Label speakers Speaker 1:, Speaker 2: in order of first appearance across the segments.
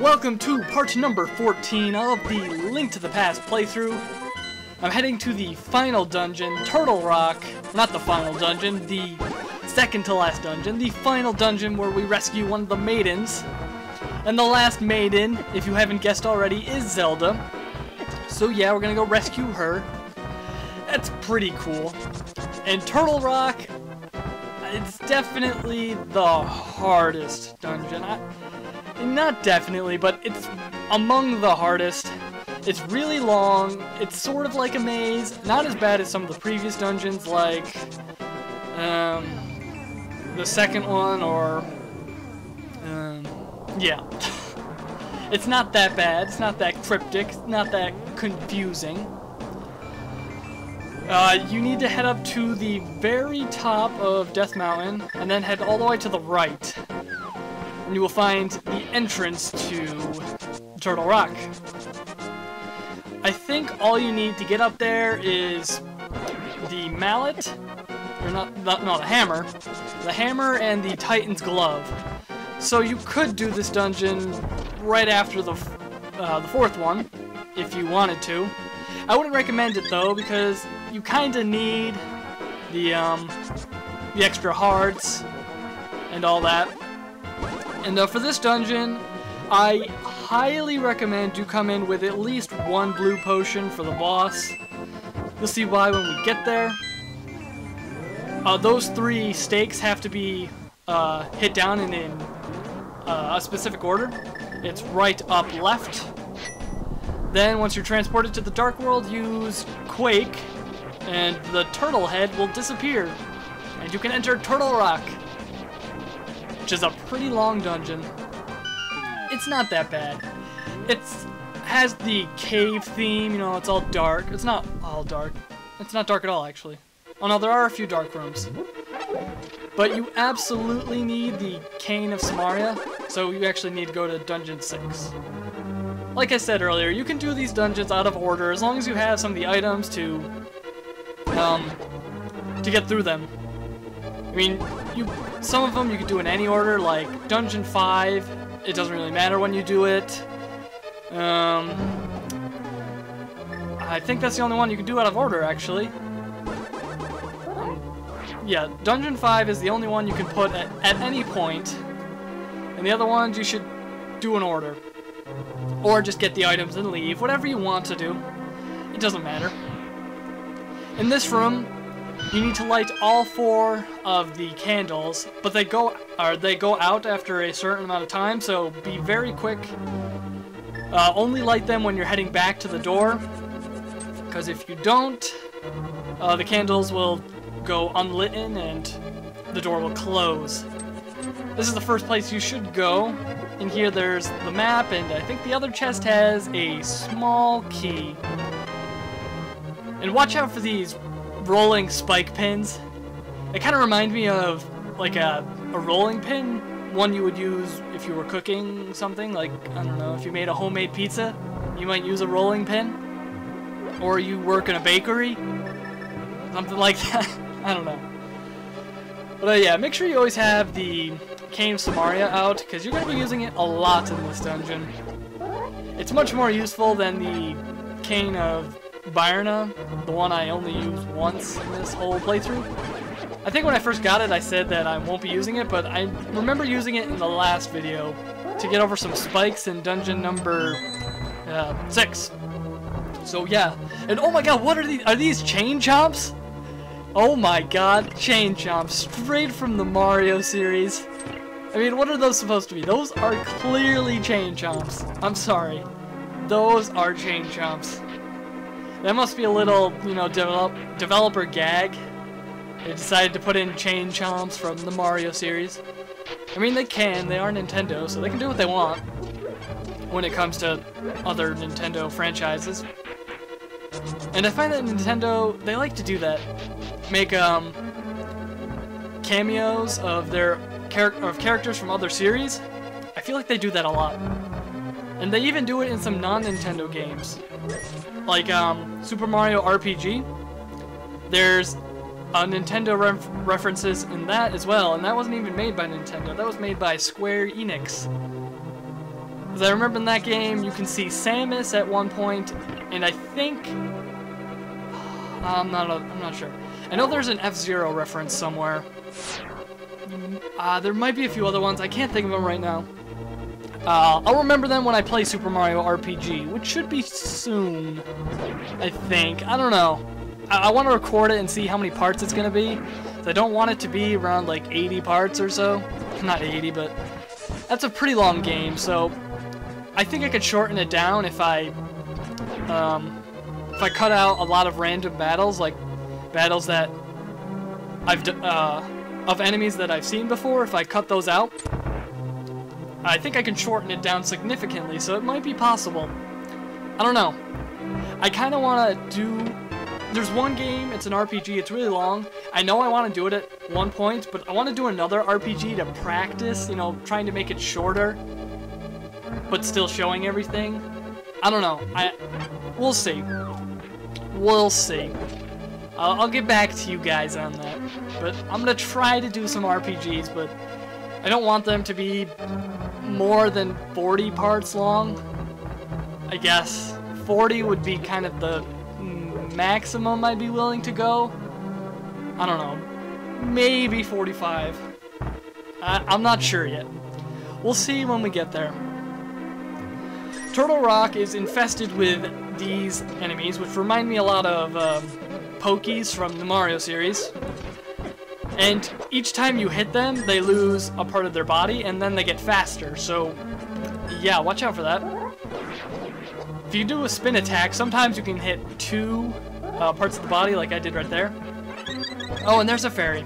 Speaker 1: Welcome to part number 14 of the Link to the Past playthrough. I'm heading to the final dungeon, Turtle Rock. Not the final dungeon, the second to last dungeon. The final dungeon where we rescue one of the maidens. And the last maiden, if you haven't guessed already, is Zelda. So yeah, we're gonna go rescue her. That's pretty cool. And Turtle Rock, it's definitely the hardest dungeon. Not definitely, but it's among the hardest. It's really long. It's sort of like a maze. Not as bad as some of the previous dungeons, like the second one, or yeah. It's not that bad. It's not that cryptic. It's not that confusing. You need to head up to the very top of Death Mountain, and then head all the way to the right. And you will find the entrance to Turtle Rock. I think all you need to get up there is the mallet, or no, the hammer and the Titan's glove. So you could do this dungeon right after the fourth one, if you wanted to. I wouldn't recommend it though, because you kind of need the extra hearts and all that. And for this dungeon, I highly recommend you come in with at least one blue potion for the boss. You'll see why when we get there. Those 3 stakes have to be hit down in a specific order. It's right, up, left. Then once you're transported to the Dark World, use Quake, and the turtle head will disappear. And you can enter Turtle Rock, which is a pretty long dungeon. It's not that bad. It has the cave theme, you know, it's all dark. It's not all dark. It's not dark at all, actually. Oh no, there are a few dark rooms. But you absolutely need the Cane of Samaria, so you actually need to go to Dungeon 6. Like I said earlier, you can do these dungeons out of order as long as you have some of the items to get through them. I mean, some of them you could do in any order, like Dungeon 5, it doesn't really matter when you do it. I think that's the only one you can do out of order, actually. Yeah, Dungeon 5 is the only one you can put at any point, and the other ones you should do in order. Or just get the items and leave, whatever you want to do. It doesn't matter. In this room, you need to light all 4 of the candles, but they go out after a certain amount of time, so be very quick. Only light them when you're heading back to the door, because if you don't, the candles will go unlit and the door will close. This is the first place you should go. In here there's the map, and I think the other chest has a small key. And watch out for these rolling spike pins. They kind of remind me of like a rolling pin, one you would use if you were cooking something, like, I don't know, if you made a homemade pizza, you might use a rolling pin. Or you work in a bakery, something like that. I don't know. But yeah, make sure you always have the Cane of Samaria out, because you're going to be using it a lot in this dungeon. It's much more useful than the Cane of Byrna, the one I only used once in this whole playthrough. I think when I first got it I said that I won't be using it, but I remember using it in the last video to get over some spikes in dungeon number 6. So yeah, and oh my god, what are these? Are these chain chomps? Oh my god, chain chomps, straight from the Mario series. I mean, what are those supposed to be? Those are clearly chain chomps. I'm sorry. Those are chain chomps. That must be a little, you know, developer gag. They decided to put in chain chomps from the Mario series. I mean, they are Nintendo, so they can do what they want when it comes to other Nintendo franchises. And I find that Nintendo, they like to do that. Make cameos of their characters from other series. I feel like they do that a lot. And they even do it in some non-Nintendo games. Like Super Mario RPG. There's Nintendo references in that as well, and that wasn't even made by Nintendo. That was made by Square Enix. As I remember in that game, you can see Samus at one point, and I think... I'm not sure. I know there's an F-Zero reference somewhere. There might be a few other ones. I can't think of them right now. I'll remember them when I play Super Mario RPG, which should be soon, I think. I don't know. I want to record it and see how many parts it's going to be. I don't want it to be around like 80 parts or so. Not 80, but that's a pretty long game, so I think I could shorten it down if I cut out a lot of random battles, like battles that of enemies that I've seen before. If I cut those out, I think I can shorten it down significantly, so it might be possible. I don't know. I kind of want to do... There's one game, it's an RPG, it's really long. I know I want to do it at one point, but I want to do another RPG to practice, you know, trying to make it shorter, but still showing everything. I don't know. We'll see. We'll see. I'll get back to you guys on that. But I'm going to try to do some RPGs, but I don't want them to be more than 40 parts long. I guess 40 would be kind of the maximum I'd be willing to go. I don't know. Maybe 45. I'm not sure yet. We'll see when we get there. Turtle Rock is infested with these enemies, which remind me a lot of Pokies from the Mario series. And each time you hit them, they lose a part of their body, and then they get faster. So, yeah, watch out for that. If you do a spin attack, sometimes you can hit two parts of the body, like I did right there. Oh, and there's a fairy.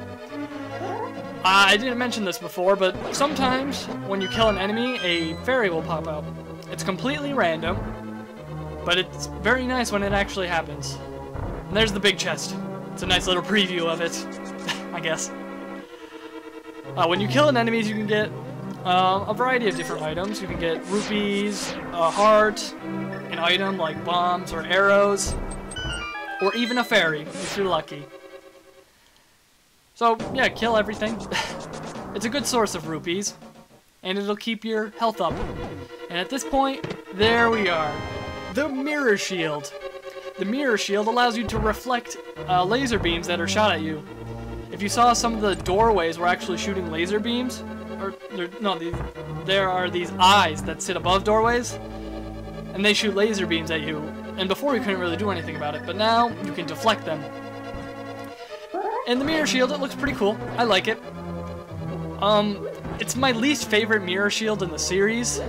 Speaker 1: I didn't mention this before, but sometimes when you kill an enemy, a fairy will pop out. It's completely random, but it's very nice when it actually happens. And there's the big chest. It's a nice little preview of it, I guess. When you kill an enemy, you can get a variety of different items. You can get rupees, a heart, an item like bombs or arrows, or even a fairy, if you're lucky. So, yeah, kill everything. It's a good source of rupees, and it'll keep your health up. And at this point, there we are. The Mirror Shield. The Mirror Shield allows you to reflect laser beams that are shot at you. If you saw, some of the doorways were actually shooting laser beams. Or, there are these eyes that sit above doorways, and they shoot laser beams at you. And before you couldn't really do anything about it, but now you can deflect them. And the Mirror Shield, it looks pretty cool. I like it. It's my least favorite Mirror Shield in the series.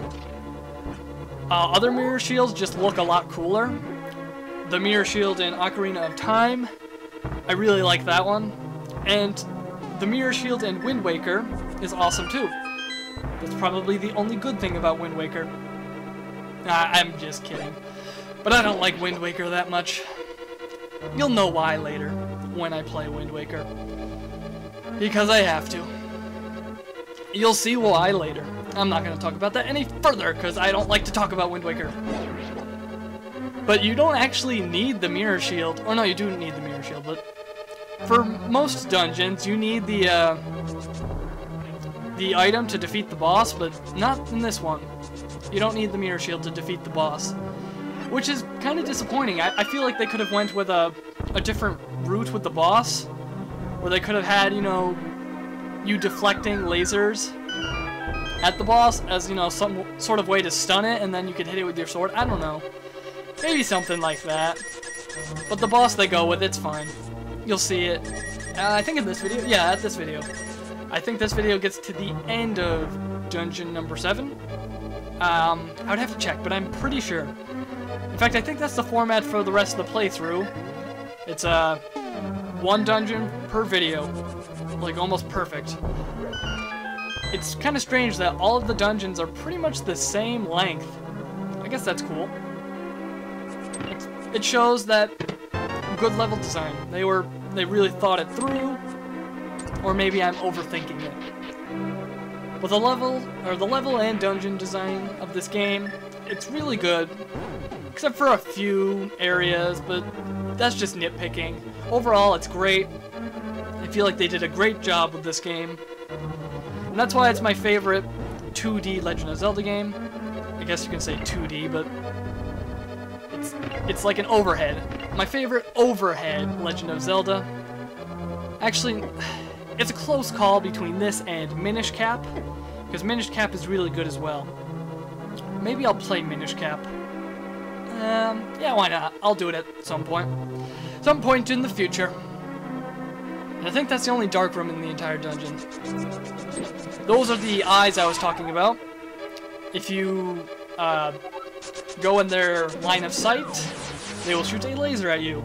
Speaker 1: Other Mirror Shields just look a lot cooler. The Mirror Shield in Ocarina of Time, I really like that one. And the Mirror Shield in Wind Waker is awesome too. That's probably the only good thing about Wind Waker. I'm just kidding. But I don't like Wind Waker that much. You'll know why later, when I play Wind Waker. Because I have to. You'll see why later. I'm not going to talk about that any further, because I don't like to talk about Wind Waker. But you don't actually need the Mirror Shield. Or no, you do need the Mirror Shield, but for most dungeons, you need the item to defeat the boss, but not in this one. You don't need the Mirror Shield to defeat the boss. Which is kind of disappointing. I feel like they could have went with a different route with the boss, where they could have had, you know, you deflecting lasers at the boss as, you know, some sort of way to stun it, and then you could hit it with your sword. I don't know. Maybe something like that. But the boss they go with, it's fine. You'll see it. I think in this video. Yeah, at this video. I think this video gets to the end of dungeon number 7. I would have to check, but I'm pretty sure. In fact, I think that's the format for the rest of the playthrough. It's one dungeon per video. Like, almost perfect. It's kind of strange that all of the dungeons are pretty much the same length. I guess that's cool. It shows that good level design. They really thought it through, or maybe I'm overthinking it. But the level and dungeon design of this game, it's really good, except for a few areas, but that's just nitpicking. Overall, it's great. I feel like they did a great job with this game, and that's why it's my favorite 2D Legend of Zelda game. I guess you can say 2D, but it's like an overhead. My favorite overhead Legend of Zelda. Actually, it's a close call between this and Minish Cap, because Minish Cap is really good as well. Maybe I'll play Minish Cap. Yeah, why not? I'll do it at some point. Some point in the future. And I think that's the only dark room in the entire dungeon. Those are the eyes I was talking about. If you go in their line of sight, they will shoot a laser at you.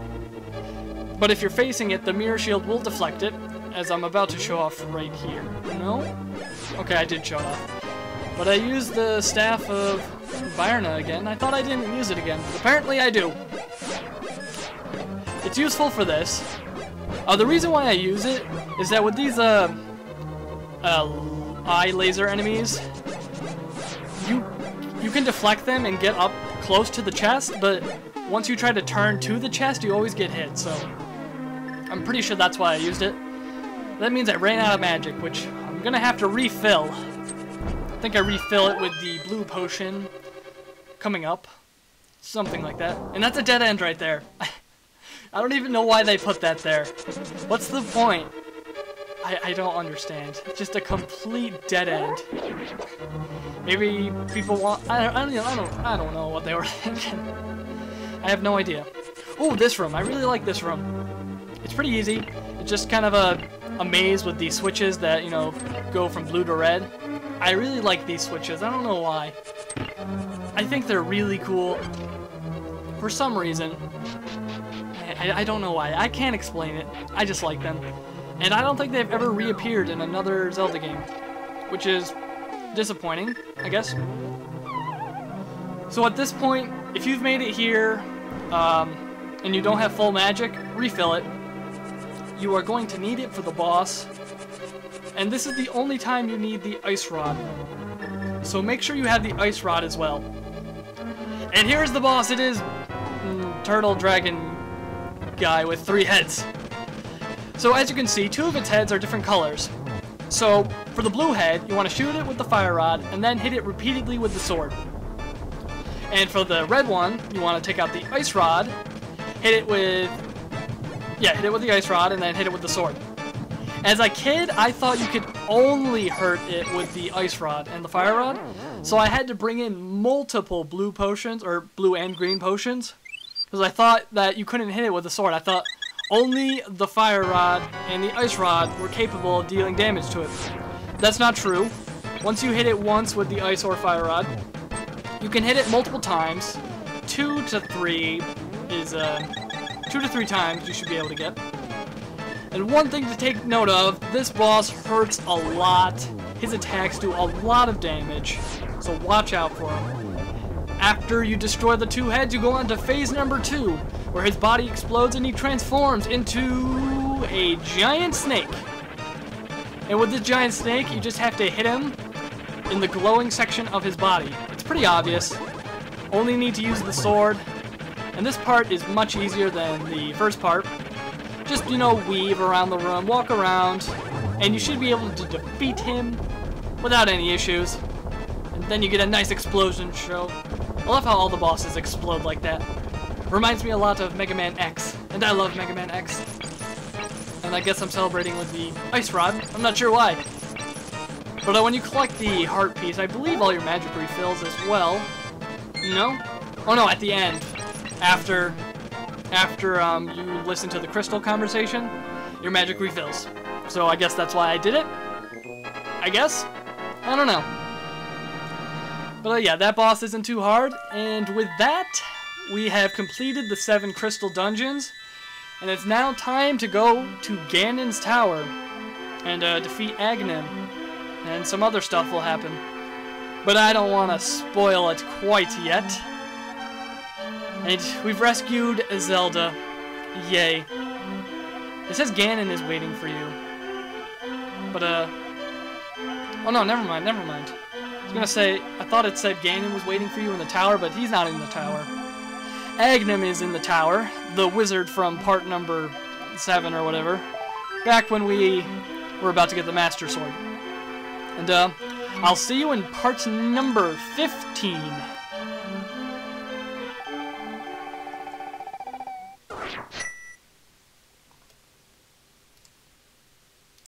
Speaker 1: But if you're facing it, the mirror shield will deflect it, as I'm about to show off right here. No? Okay, I did show it off. But I used the Staff of Byrna again. I thought I didn't use it again. Apparently I do. It's useful for this. The reason why I use it is that with these eye laser enemies, you can deflect them and get up close to the chest, but once you try to turn to the chest, you always get hit, so I'm pretty sure that's why I used it. That means I ran out of magic, which I'm gonna have to refill. I think I refill it with the blue potion coming up. Something like that. And that's a dead end right there. I don't even know why they put that there. What's the point? I don't understand. It's just a complete dead end. Maybe people want... I don't know what they were thinking. I have no idea. Oh, this room. I really like this room. It's pretty easy. It's just kind of a maze with these switches that, you know, go from blue to red. I really like these switches. I don't know why. I think they're really cool. For some reason. I don't know why. I can't explain it. I just like them. And I don't think they've ever reappeared in another Zelda game. Which is disappointing, I guess. So at this point, if you've made it here, and you don't have full magic, refill it. You are going to need it for the boss. And this is the only time you need the Ice Rod. So make sure you have the Ice Rod as well. And here's the boss. It is Turtle Dragon guy with 3 heads. So as you can see, 2 of its heads are different colors. So for the blue head, you want to shoot it with the fire rod and then hit it repeatedly with the sword. And for the red one, you want to take out the ice rod, hit it with the ice rod and then hit it with the sword. As a kid, I thought you could only hurt it with the ice rod and the fire rod, so I had to bring in multiple blue potions, or blue and green potions, because I thought that you couldn't hit it with the sword. I thought only the fire rod and the ice rod were capable of dealing damage to it. That's not true. Once you hit it once with the ice or fire rod, you can hit it multiple times. 2 to 3 is 2 to 3 times you should be able to get. And one thing to take note of, this boss hurts a lot. His attacks do a lot of damage, so watch out for him. After you destroy the 2 heads, you go on to phase number 2, where his body explodes and he transforms into a giant snake. And with this giant snake, you just have to hit him in the glowing section of his body. It's pretty obvious. Only need to use the sword. And this part is much easier than the first part. Just, you know, weave around the room, walk around, and you should be able to defeat him without any issues. And then you get a nice explosion show. I love how all the bosses explode like that. Reminds me a lot of Mega Man X, and I love Mega Man X. And I guess I'm celebrating with the Ice Rod. I'm not sure why. But when you collect the heart piece, I believe all your magic refills as well. No? Oh no, at the end. After you listen to the crystal conversation, your magic refills. So I guess that's why I did it. I guess? I don't know. But yeah, that boss isn't too hard. And with that, we have completed the 7 crystal dungeons. And it's now time to go to Ganon's Tower and defeat Aghanim. And some other stuff will happen. But I don't want to spoil it quite yet. And we've rescued Zelda. Yay. It says Ganon is waiting for you. But, oh no, never mind. I was gonna say, I thought it said Ganon was waiting for you in the tower, but he's not in the tower. Aghanim is in the tower, the wizard from part number 7 or whatever. Back when we were about to get the Master Sword. And, I'll see you in part number 15.